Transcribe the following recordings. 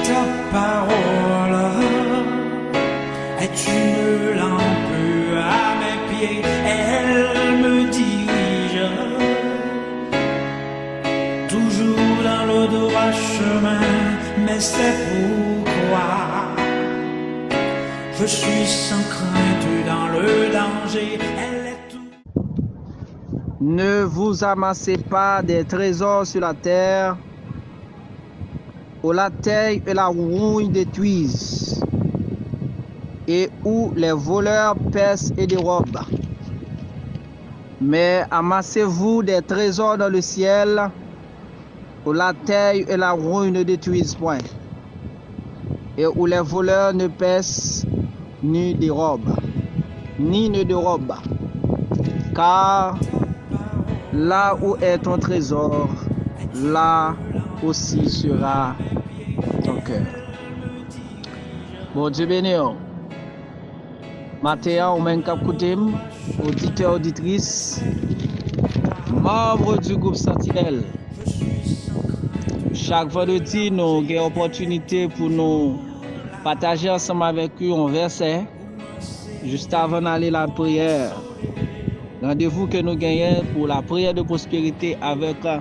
ta parole est une lampe à mes pieds, elle me dirige toujours dans le droit chemin, mais c'est pourquoi je suis sans crainte dans le danger. Elle est tout. Ne vous amassez pas des trésors sur la terre, où la terre et la rouille détruisent, et où les voleurs percent et dérobent. Mais amassez-vous des trésors dans le ciel, où la terre et la rouille ne détruisent point, et où les voleurs ne percent ni dérobent, ni ne dérobent. Car là où est ton trésor, là aussi sera ton cœur. Bon Dieu béni. Matin, on m'a écouté, auditeur, auditrice, membre du groupe Sentinelle. Chaque vendredi, nous avons l'opportunité pour nous partager ensemble avec eux un verset juste avant d'aller à la prière. Rendez-vous que nous gagnons pour la prière de prospérité avec le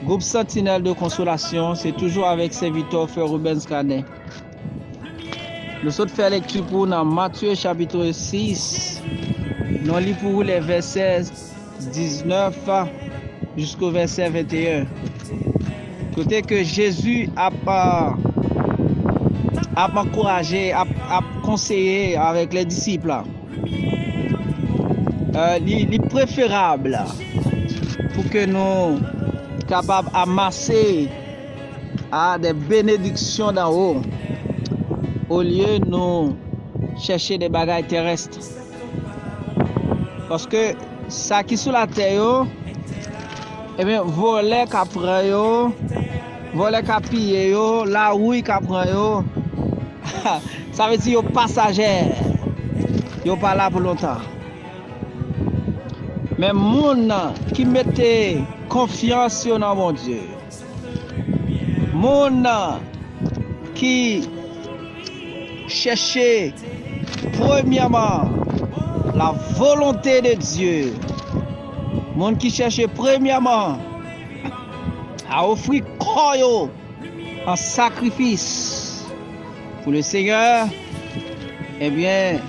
groupe Sentinelle de consolation. C'est toujours avec serviteur Frère Rubens Canet. Nous sommes fait lecture pour dans Matthieu chapitre 6. Nous lisons pour vous les versets 19 jusqu'au verset 21. Côté que Jésus a encouragé, a conseillé avec les disciples. Il est préférable pour que nous capables d'amasser des bénédictions d'en haut au lieu de nous chercher des bagages terrestres. Parce que ça qui est sur la terre, eh bien, voler qu'après yo, voler qu'apiller yo, la rouille qu'après yo, ça veut dire yo passager, yo pas là pour longtemps. Mais moun qui mettait confiance dans mon Dieu, moun qui cherchait premièrement la volonté de Dieu, moun qui cherchait premièrement à offrir corps en sacrifice pour le Seigneur, eh bien,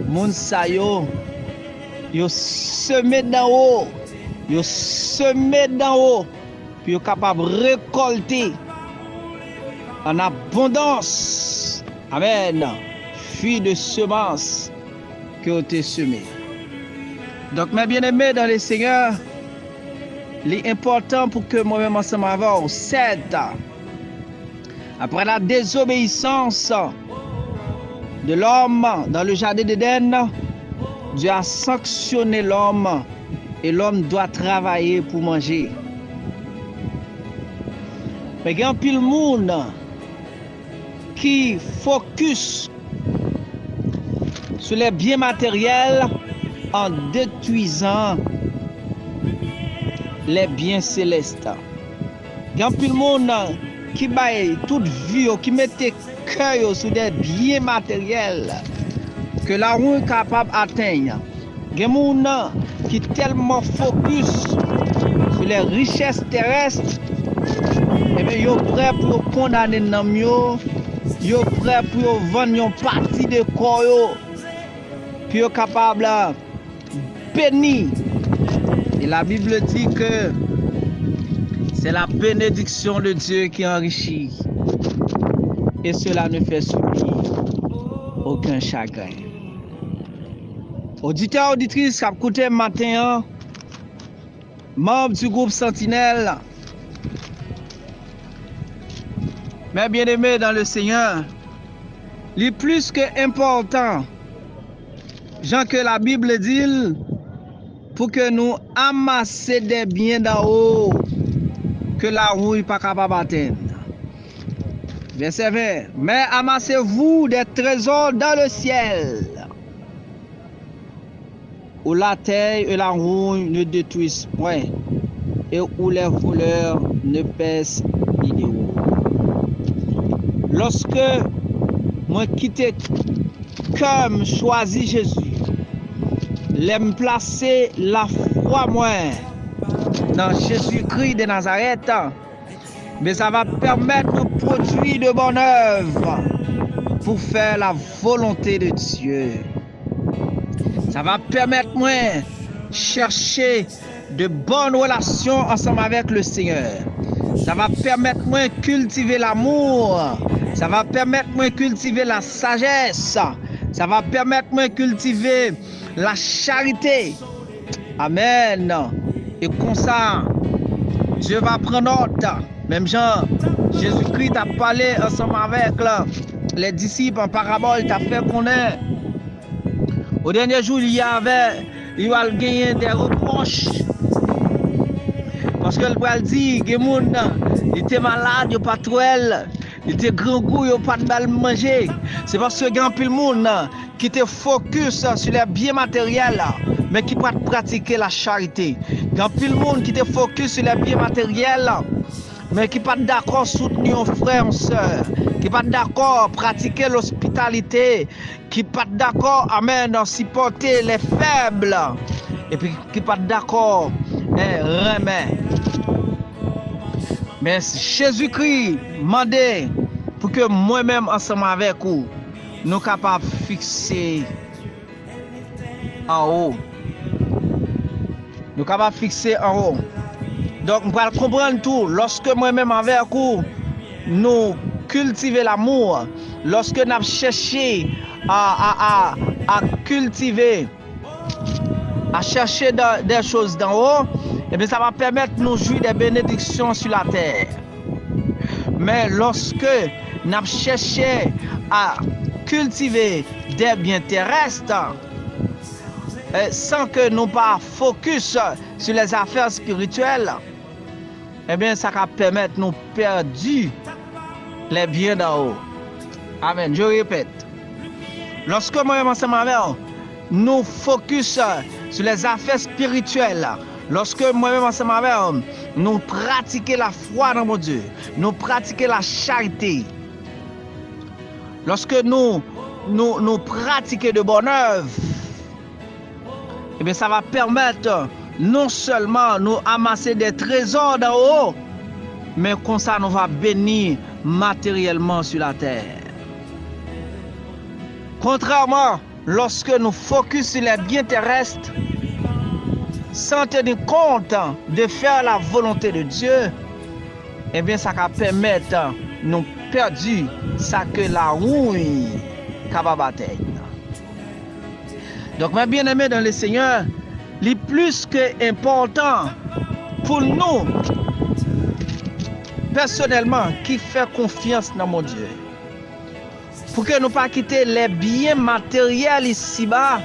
moun sa yo semé d'en haut, yo semé d'en haut, puis yo capable récolter en abondance. Amen. Fruit de semences que vous avez semé. Donc, mes bien-aimés dans le Seigneur, l'important pour que moi-même ensemble avant, c'est après la désobéissance de l'homme dans le jardin d'Éden, Dieu a sanctionné l'homme et l'homme doit travailler pour manger. Mais il y a un pile monde qui focus sur les biens matériels en détruisant les biens célestes. Il y a un pile monde qui baille toute vie, qui mette cœur sur des biens matériels que la roue est capable d'atteindre. Il y a des gens qui sont tellement focus sur les richesses terrestres, et bien ils sont prêts pour condamner les gens, ils sont prêts pour vendre une partie de corps, puis ils sont capables de bénir. Et la Bible dit que c'est la bénédiction de Dieu qui enrichit, et cela ne fait subir aucun chagrin. Auditeurs, auditrices, qui écoutent matin, membres du groupe Sentinelle, mes bien-aimés dans le Seigneur, il est plus que important, Jean que la Bible dit, pour que nous amassions des biens d'en haut que la roue n'est pas capable d'atteindre. Verset 20. Mais amassez-vous des trésors dans le ciel, où la terre et la rouille ne détruisent point, et où les voleurs ne pèsent ni déroulent. lorsque moi quitte comme choisi Jésus, l'aime placer la foi moi dans Jésus-Christ de Nazareth, mais ça va permettre de produire de bonnes œuvres pour faire la volonté de Dieu. Ça va permettre moi chercher de bonnes relations ensemble avec le Seigneur. Ça va permettre moi cultiver l'amour. Ça va permettre moi cultiver la sagesse. Ça va permettre moi cultiver la charité. Amen. Et comme ça, Dieu va prendre note. Même Jean, Jésus-Christ a parlé ensemble avec les disciples en parabole, t'a fait connaître. Au dernier jour, il va gagner des reproches. Parce que le bral dit, il était malade, il pas trop, il était grand goût, il pas de mal manger. C'est parce que grand pile monde qui était focus sur les biens matériels, mais qui pas pratiquer la charité. Grand pile monde qui était focus sur les biens matériels, mais qui pas d'accord soutenir un frère, une soeur, qui pas d'accord pratiquer l'hospitalité, qui pas d'accord amen supporter les faibles, et puis qui pas d'accord remet. Mais Jésus-Christ m'a dit pour que moi-même ensemble avec vous, nous capables de fixer en haut. Nous capables de fixer en haut. Donc, nous allons comprendre tout. Lorsque moi-même avec vous, nous cultiver l'amour, lorsque nous cherchons à cultiver, à chercher des choses d'en haut, et bien ça va permettre de nous jouir des bénédictions sur la terre. Mais lorsque nous cherchons à cultiver des biens terrestres, sans que nous pas focus sur les affaires spirituelles, eh bien ça va permettre de nous perdre les biens d'en haut. Amen. Je répète. Lorsque moi-même ensemble avec nous focus sur les affaires spirituelles, lorsque moi-même ensemble avec nous pratiquons la foi dans mon Dieu, nous pratiquons la charité, lorsque nous pratiquons de bonnes œuvres, eh bien ça va permettre non seulement nous amasser des trésors d'en haut, mais comme ça nous va bénir matériellement sur la terre. Contrairement, lorsque nous focus sur les biens terrestres, sans tenir compte de faire la volonté de Dieu, eh bien ça va permettre nous perdre ça que la rouille capable d'atteindre. Donc mes bien-aimés dans le Seigneur, il est plus que important pour nous personnellement qui fait confiance dans mon Dieu, pour que nous pas quitter les biens matériels ici-bas,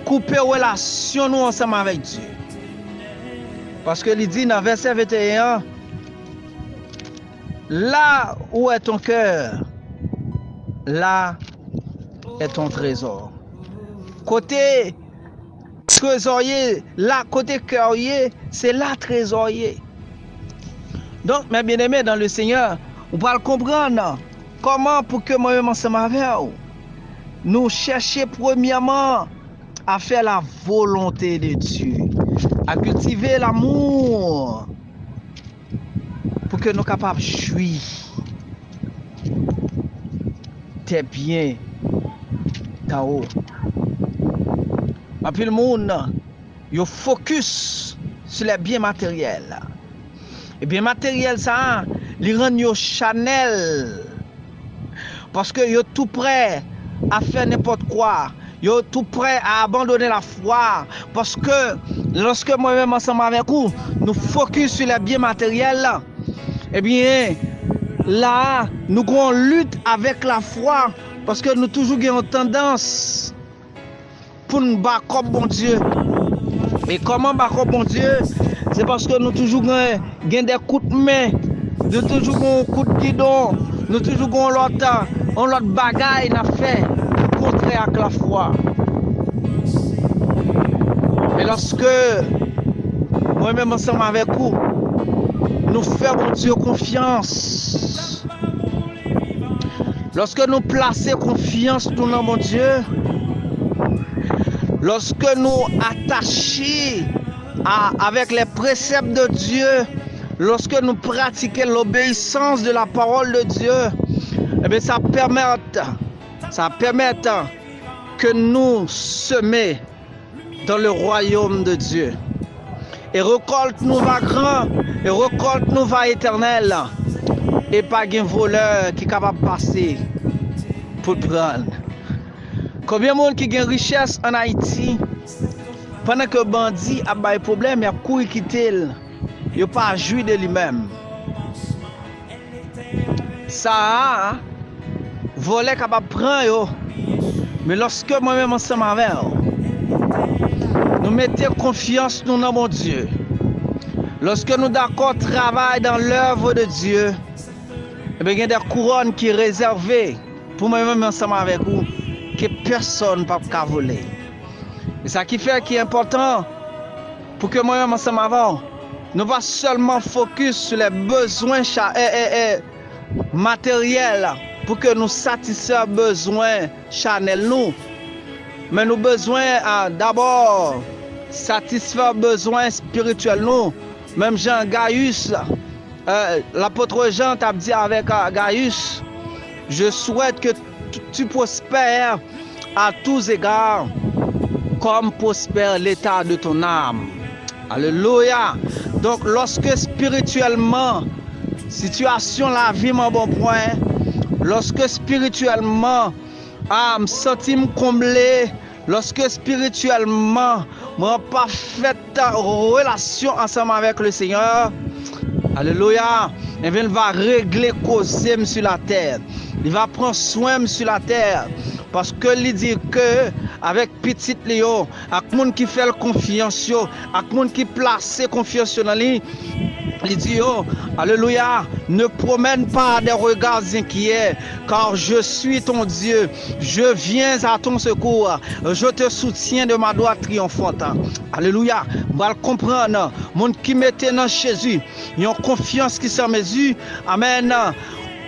couper relation nous ensemble avec Dieu. Parce que il dit dans verset 21, là où est ton cœur, là est ton trésor. Côté trésorier, là côté cœurier, c'est là trésorier. Donc mes bien-aimés dans le Seigneur, on va le comprendre. Comment pour que moi-même ensemble avec vous, nous chercher premièrement à faire la volonté de Dieu, à cultiver l'amour, pour que nous soyons capables de jouir des biens d'en haut. Et puis le monde, il focus sur les biens matériels. Et bien matériel ça, il rend yo Chanel. Parce que yo tout prêt à faire n'importe quoi. Yo tout prêt à abandonner la foi. Parce que lorsque moi-même ensemble avec vous, nous focus sur les biens matériels, eh bien, là, nous avons lutte avec la foi. Parce que nous toujours avons tendance pour nous battre comme bon Dieu. Et comment battre comme bon Dieu? C'est parce que nous toujours avons des coups de main. Nous toujours avons un coup de guidon. Nous toujours avons l'autre bagaille à faire contraire avec la foi. Mais lorsque moi-même ensemble avec vous, nous faisons Dieu confiance. lorsque nous plaçons confiance dans mon Dieu, lorsque nous attachons avec les préceptes de Dieu, lorsque nous pratiquons l'obéissance de la parole de Dieu, eh bien, ça permet que nous semions dans le royaume de Dieu. Et récolte nous va grand, et récolte nous va éternel. Et pas un voleur qui est capable de passer pour prendre. Combien de monde qui a une richesse en Haïti, pendant que le bandit a des problèmes, il a couru quitter, il n'a pas joui de lui-même. Ça, voler capable de prendre, mais lorsque moi-même ensemble avec nous mettons confiance dans mon Dieu, lorsque nous d'accord travailler dans l'œuvre de Dieu, eh bien, il y a des couronnes qui sont réservées pour moi-même ensemble avec vous, que personne ne peut pas voler. Et ça qui fait qui est important pour que moi-même ensemble avant, nous ne pas seulement focus sur les besoins matériels pour que nous satisfaisons les besoins charnels nous, mais nous besoin d'abord satisfaire les besoins spirituels nous. Même Jean Gaius, l'apôtre Jean t'a dit avec Gaius, je souhaite que tu prospères à tous égards comme prospère l'état de ton âme. Alléluia. Donc lorsque spirituellement, situation la vie mon bon point, lorsque spirituellement, âme sentime comblé, lorsque spirituellement, mon parfaite relation ensemble avec le Seigneur, alléluia, et bien, il va régler causer sur la terre. Il va prendre soin sur la terre. Parce que il dit que avec petit Léo, avec monde qui fait confiance, avec monde qui place confiance dans lui, il dit alléluia, ne promène pas des regards inquiets, car je suis ton Dieu, je viens à ton secours, je te soutiens de ma droite triomphante. Alléluia, on va comprendre, monde qui mettait dans Jésus, ils ont confiance qui s'en mesure, amen.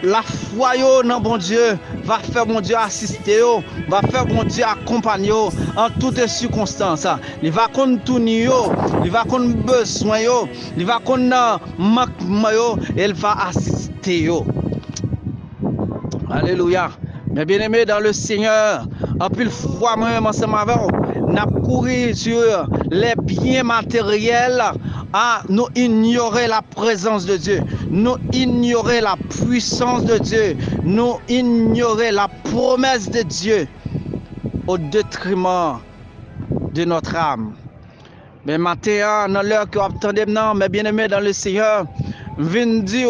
La foi dans bon Dieu va faire mon Dieu assister, va faire mon Dieu accompagner en toutes circonstances. Il va contourner, il va connaître besoin, il va connaître manquement, il va assister. Alléluia. Mes bien-aimés dans le Seigneur, en plus foi moi-même ensemble avec nous, n'a couru sur les biens matériels. Nous ignorer la présence de Dieu, nous ignorer la puissance de Dieu, nous ignorer la promesse de Dieu au détriment de notre âme. Mais maintenant, dans l'heure que vous attendez maintenant, mes bien-aimés dans le Seigneur, viens dire,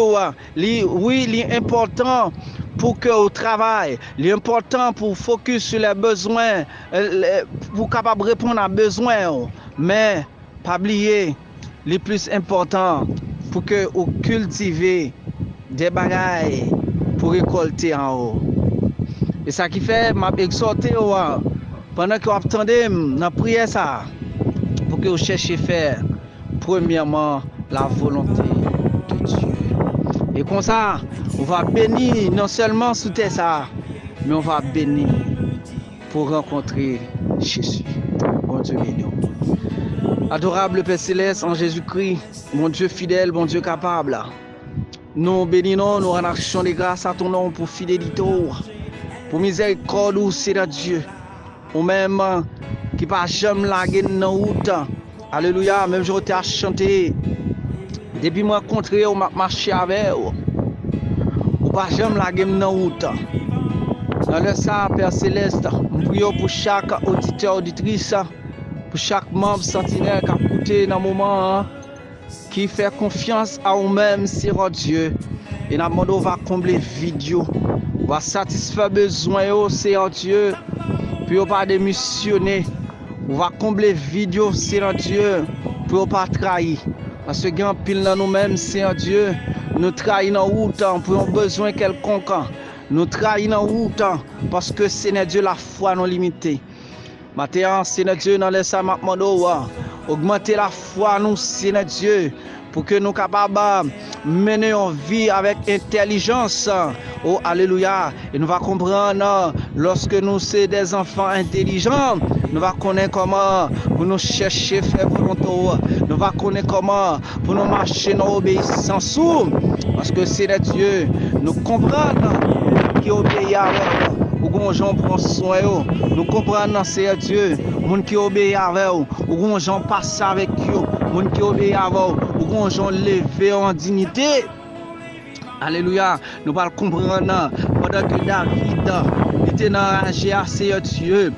oui, il est important pour que au travail, il est important pour focus sur les besoins, pour capable répondre à besoins, mais pas oublier le plus important pour que vous cultivez des bagailles pour récolter en haut. Et ça qui fait, m'a exhorté pendant que vous attendez dans la prière ça, pour que vous cherchiez faire premièrement la volonté de Dieu. Et comme ça, on va bénir non seulement sous terre ça, mais on va bénir pour rencontrer Jésus. Bon Dieu béni. Adorable Père Céleste en Jésus-Christ, mon Dieu fidèle, mon Dieu capable. Nous bénissons, nous rendons des grâces à ton nom pour fidélité, pour miséricorde, Seigneur Dieu. Ou même qui pas jamais lagué dans route. Alléluia, même je t'ai chanté. Depuis moi rencontré, on m'a marché avec ou pas jamais lagué dans route. Dans le ça, Père Céleste, nous prions pour chaque auditeur, auditrice. Pour chaque membre sentinelle qui a écouté dans le moment, qui fait confiance à nous-mêmes, Seigneur Dieu. Et nous demandons, on va combler vidéo, on va satisfaire besoin, Seigneur Dieu. Puis on va démissionner, on va combler vidéo, Seigneur Dieu, pour ne pas trahir. Parce que grand pile dans nous-mêmes, Seigneur Dieu, nous trahissons dans route pour un besoin quelconque. Nous trahissons dans route parce que Seigneur Dieu, la foi non limitée. Maintenant, Seigneur Dieu, dans les samamando, augmenter la foi, nous, Seigneur Dieu, pour que nous capables mener une vie avec intelligence. Oh, alléluia. Et nous va comprendre, lorsque nous sommes des enfants intelligents, nous va connaître comment pour nous chercher faire volonté. Nous va connaître comment pour nous marcher dans l'obéissance. Parce que c'est de Dieu. Nous comprenons qui obéit à vous. Ou qu'on j'en prend soin. Nous comprenons c'est Dieu. Moun qui obéit à vous. Ou qu'on j'en passe avec vous. Moun qui obéit à vous. Ou qu'on j'en levé en dignité. Alléluia. Nous allons comprendre pendant que David était enragé à Dieu,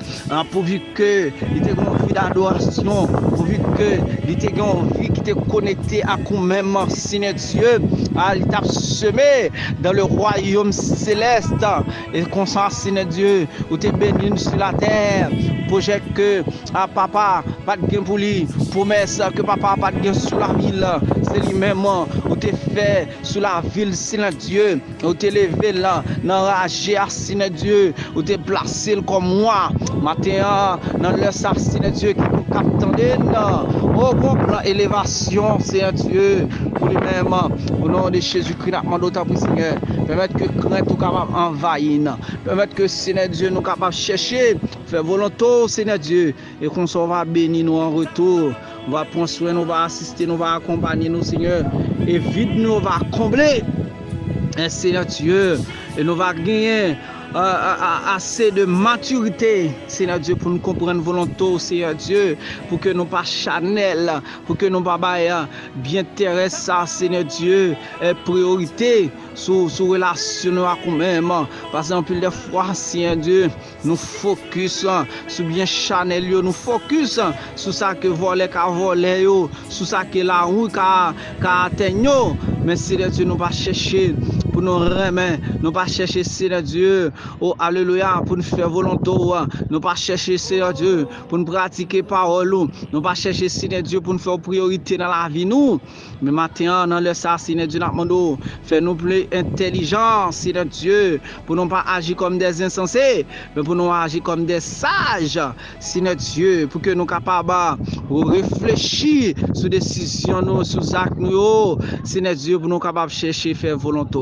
pourvu que il était une vie d'adoration, pourvu que il était une vie qui était connectée à nous-mêmes, Seigneur Dieu, il t'a semé dans le royaume céleste et comme ça, Seigneur Dieu, où tu es béni sur la terre. Projet que papa pas de gain pour lui, promesse que papa pas de gain sur la ville, c'est lui-même où tu fait sur la ville, Seigneur Dieu, où tu levé là, enragé à Seigneur Dieu, où tu placé comme moi, matin dans le Seigneur Dieu qui nous capte au bon plan élévation, Seigneur Dieu, pour lui-même, au nom de Jésus-Christ, nous demandons autant pour Seigneur, permettre que crainte nous capable envahir, permettre que Seigneur Dieu nous capable chercher, faire volonté, Seigneur Dieu, et qu'on s'en va bénir nous en retour. On va prendre soin, nous va assister, nous va accompagner nous, Seigneur, et vide nous va combler, Seigneur Dieu, et nous va gagner assez de maturité, Seigneur Dieu, pour nous comprendre volonté, Seigneur Dieu, pour que nous pas chanel, pour que nous pas bien intéressés, Seigneur Dieu, priorité sur relation avec nous-mêmes. Parce qu'en plus de fois, Seigneur Dieu, nous focus sur bien chanel, nous focus sur ça que voler qu'a volé, sur ça que la roue qu'a atteint. Mais Seigneur Dieu, nous pas chercher pour nous remettre, nous pas chercher, Seigneur Dieu, oh alléluia, pour nous faire volonté, nous pas chercher, Seigneur Dieu, pour nous pratiquer parole, nous pas chercher, Seigneur Dieu, pour nous faire priorité dans la vie, nous. Mais maintenant, dans le ça, Seigneur Dieu, nous fais-nous plus intelligents, Seigneur Dieu, pour nous pas agir comme des insensés, mais pour nous agir comme des sages, Seigneur Dieu, pour que nous capables de réfléchir sur des décisions, nous, sur actes, nous, Seigneur Dieu, pour nous capables de chercher, faire volonté.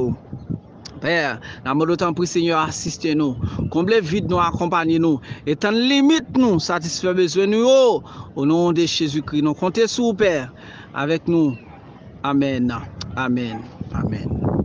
Père, la mode autant pour Seigneur assister nous, combler vide nous, accompagner nous, et tant limite nous, satisfaire besoin nous, au nom de Jésus-Christ, nous comptez sur Père, avec nous. Amen, amen, amen.